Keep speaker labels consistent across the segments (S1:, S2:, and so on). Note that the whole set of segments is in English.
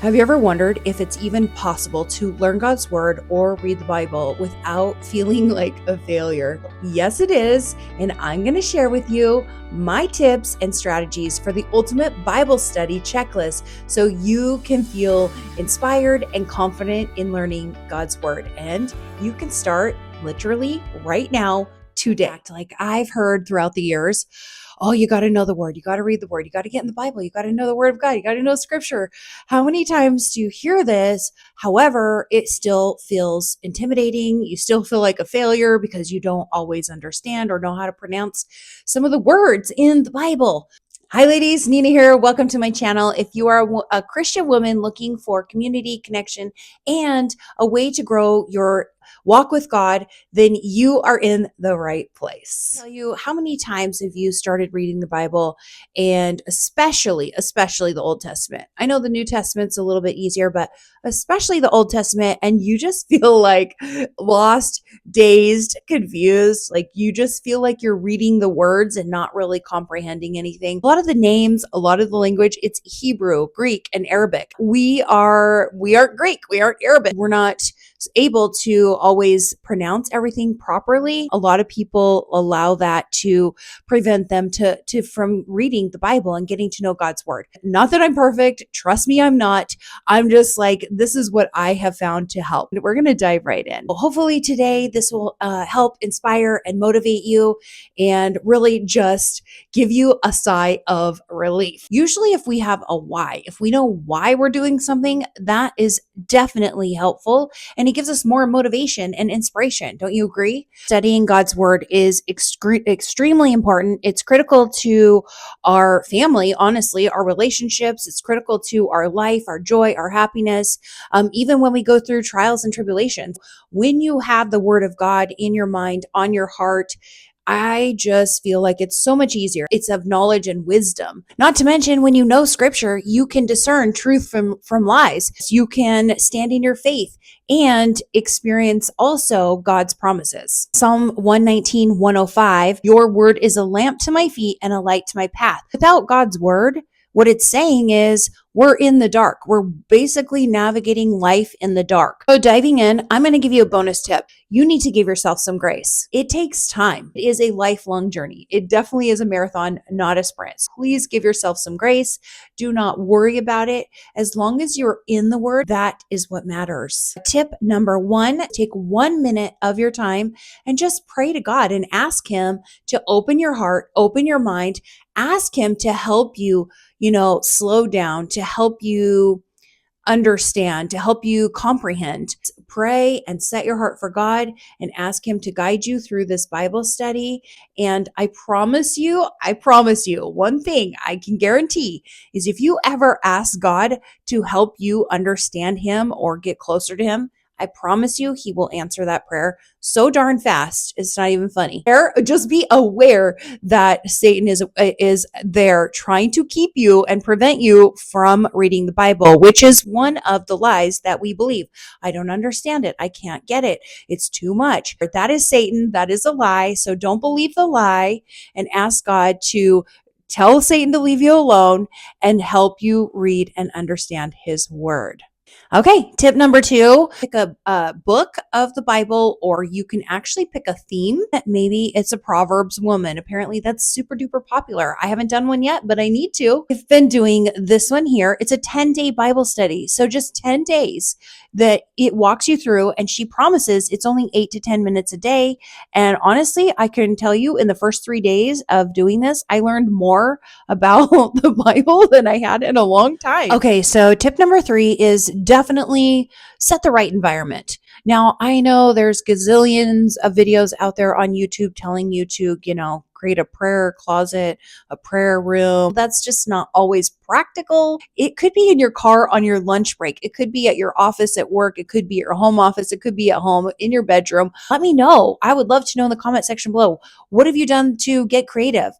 S1: Have you ever wondered if it's even possible to learn God's Word or read the Bible without feeling like a failure? Yes, it is. And I'm going to share with you my tips and strategies for the ultimate Bible study checklist so you can feel inspired and confident in learning God's Word. And you can start literally right now today. Like I've heard throughout the years, oh, you got to know the word. You got to read the word. You got to get in the Bible. You got to know the word of God. You got to know scripture. How many times do you hear this? However, it still feels intimidating. You still feel like a failure because you don't always understand or know how to pronounce some of the words in the Bible. Hi, ladies. Nina here. Welcome to my channel. If you are a Christian woman looking for community, connection, and a way to grow your walk with God, then you are in the right place. I'll tell you, how many times have you started reading the Bible, and especially the Old Testament? I know the New Testament's a little bit easier, but especially the Old Testament, and you just feel like lost, dazed, confused. Like you just feel like you're reading the words and not really comprehending anything. A lot of the names, a lot of the language, it's Hebrew, Greek, and Arabic. We aren't Greek, we aren't Arabic. We're not able to always pronounce everything properly. A lot of people allow that to prevent them from reading the Bible and getting to know God's word. Not that I'm perfect. Trust me, I'm not. I'm just like, this is what I have found to help. We're going to dive right in. Well, hopefully today this will help inspire and motivate you and really just give you a sigh of relief. Usually if we have a why, if we know why we're doing something, that is definitely helpful. And it gives us more motivation and inspiration. Don't you agree? Studying God's word is extremely important. It's critical to our family, honestly, our relationships. It's critical to our life, our joy, our happiness, even when we go through trials and tribulations. When you have the word of God in your mind, on your heart, I just feel like it's so much easier. It's of knowledge and wisdom. Not to mention, when you know scripture, you can discern truth from lies. You can stand in your faith and experience also God's promises. Psalm 119, 105, your word is a lamp to my feet and a light to my path. Without God's word, what it's saying is we're in the dark. We're basically navigating life in the dark. So diving in, I'm going to give you a bonus tip. You need to give yourself some grace. It takes time. It is a lifelong journey. It definitely is a marathon, not a sprint. Please give yourself some grace. Do not worry about it. As long as you're in the word, that is what matters. Tip number 1, take 1 minute of your time and just pray to God and ask him to open your heart, open your mind, ask him to help you, slow down, to help you understand, to help you comprehend. Pray and set your heart for God and ask him to guide you through this Bible study. And I promise you, one thing I can guarantee is if you ever ask God to help you understand him or get closer to him, I promise you he will answer that prayer so darn fast. It's not even funny. Just be aware that Satan is there trying to keep you and prevent you from reading the Bible, which is one of the lies that we believe. I don't understand it. I can't get it. It's too much. That is Satan. That is a lie. So don't believe the lie and ask God to tell Satan to leave you alone and help you read and understand his word. Okay, tip number 2, pick a book of the Bible, or you can actually pick a theme. Maybe it's a Proverbs woman. Apparently that's super duper popular. I haven't done one yet, but I need to. I've been doing this one here. It's a 10-day Bible study. So just 10 days that it walks you through, and she promises it's only 8 to 10 minutes a day. And honestly, I can tell you in the first 3 days of doing this, I learned more about the Bible than I had in a long time. Okay, so tip number 3 is definitely set the right environment. Now, I know there's gazillions of videos out there on YouTube telling you to, create a prayer closet, a prayer room. That's just not always practical. It could be in your car on your lunch break. It could be at your office at work. It could be at your home office. It could be at home in your bedroom. Let me know. I would love to know in the comment section below. What have you done to get creative?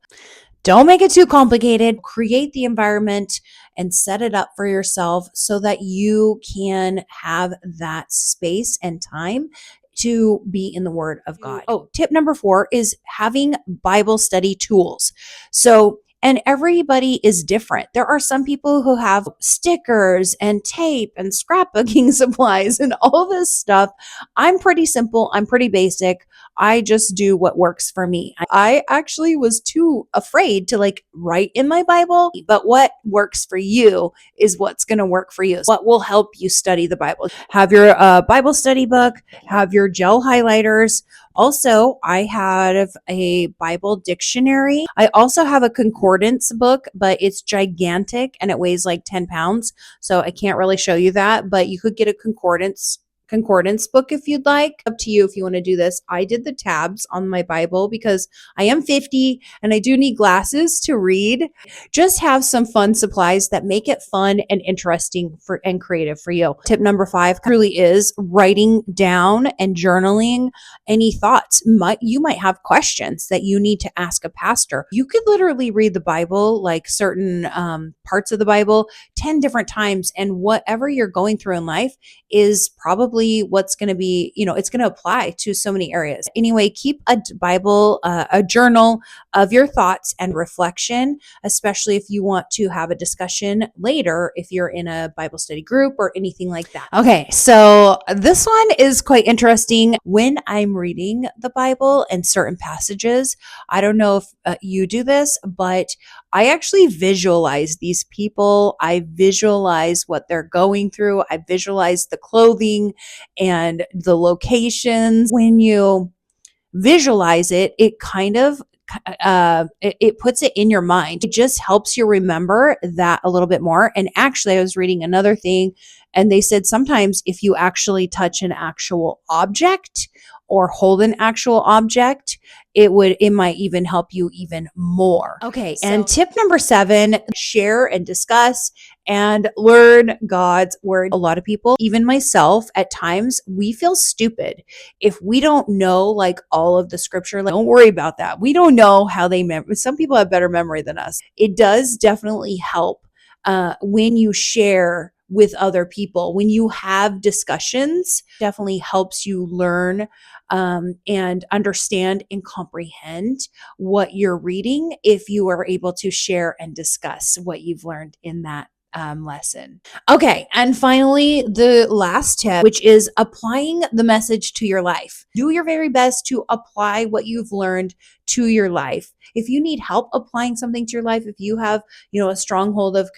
S1: Don't make it too complicated. Create the environment and set it up for yourself so that you can have that space and time to be in the Word of God. Oh, tip number 4 is having Bible study tools. So And everybody is different. There are some people who have stickers and tape and scrapbooking supplies and all this stuff. I'm pretty simple. I'm pretty basic. I just do what works for me. I actually was too afraid to like write in my Bible, but what works for you is what's going to work for you. What will help you study the Bible? Have your Bible study book, have your gel highlighters. Also, I have a Bible dictionary. I also have a concordance book, but it's gigantic and it weighs like 10 pounds. So I can't really show you that, but you could get a concordance book if you'd like. Up to you if you want to do this. I did the tabs on my Bible because I am 50 and I do need glasses to read. Just have some fun supplies that make it fun and interesting for and creative for you. Tip number 5 truly is writing down and journaling any thoughts. You might have questions that you need to ask a pastor. You could literally read the Bible, like certain parts of the Bible, 10 different times, and whatever you're going through in life is probably what's going to be, it's going to apply to so many areas. Anyway, keep a Bible, a journal of your thoughts and reflection, especially if you want to have a discussion later, if you're in a Bible study group or anything like that. Okay, so this one is quite interesting. When I'm reading the Bible and certain passages, I don't know if you do this, but I actually visualize these people. I visualize what they're going through. I visualize the clothing and the locations. When you visualize it, it kind of it puts it in your mind. It just helps you remember that a little bit more. And actually, I was reading another thing, and they said sometimes if you actually touch an actual object or hold an actual object, it might even help you even more. Okay, and tip number 7, share and discuss and learn God's word. A lot of people, even myself, at times we feel stupid if we don't know like all of the scripture. Like, don't worry about that. We don't know how they remember. Some people have better memory than us. It does definitely help when you share with other people, when you have discussions, definitely helps you learn and understand and comprehend what you're reading if you are able to share and discuss what you've learned in that lesson. Okay. And finally, the last tip, which is applying the message to your life. Do your very best to apply what you've learned to your life. If you need help applying something to your life, if you have, a stronghold of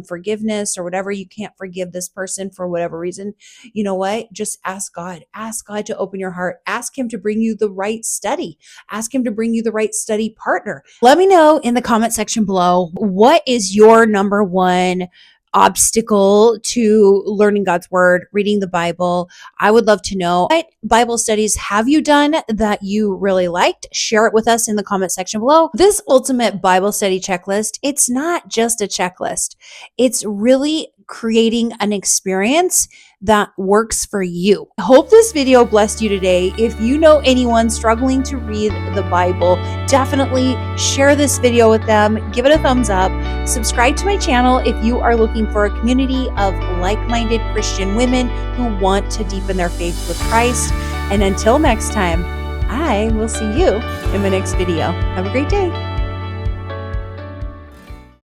S1: forgiveness or whatever, you can't forgive this person for whatever reason, you know what? Just ask God. Ask God to open your heart. Ask Him to bring you the right study. Ask Him to bring you the right study partner. Let me know in the comment section below, what is your number one obstacle to learning God's word, reading the Bible? I would love to know. What Bible studies have you done that you really liked? Share it with us in the comment section below. This ultimate Bible study checklist, it's not just a checklist. It's really creating an experience that works for you. I hope this video blessed you today. If you know anyone struggling to read the Bible, definitely share this video with them. Give it a thumbs up. Subscribe to my channel if you are looking for a community of like-minded Christian women who want to deepen their faith with Christ. And until next time, I will see you in my next video. Have a great day.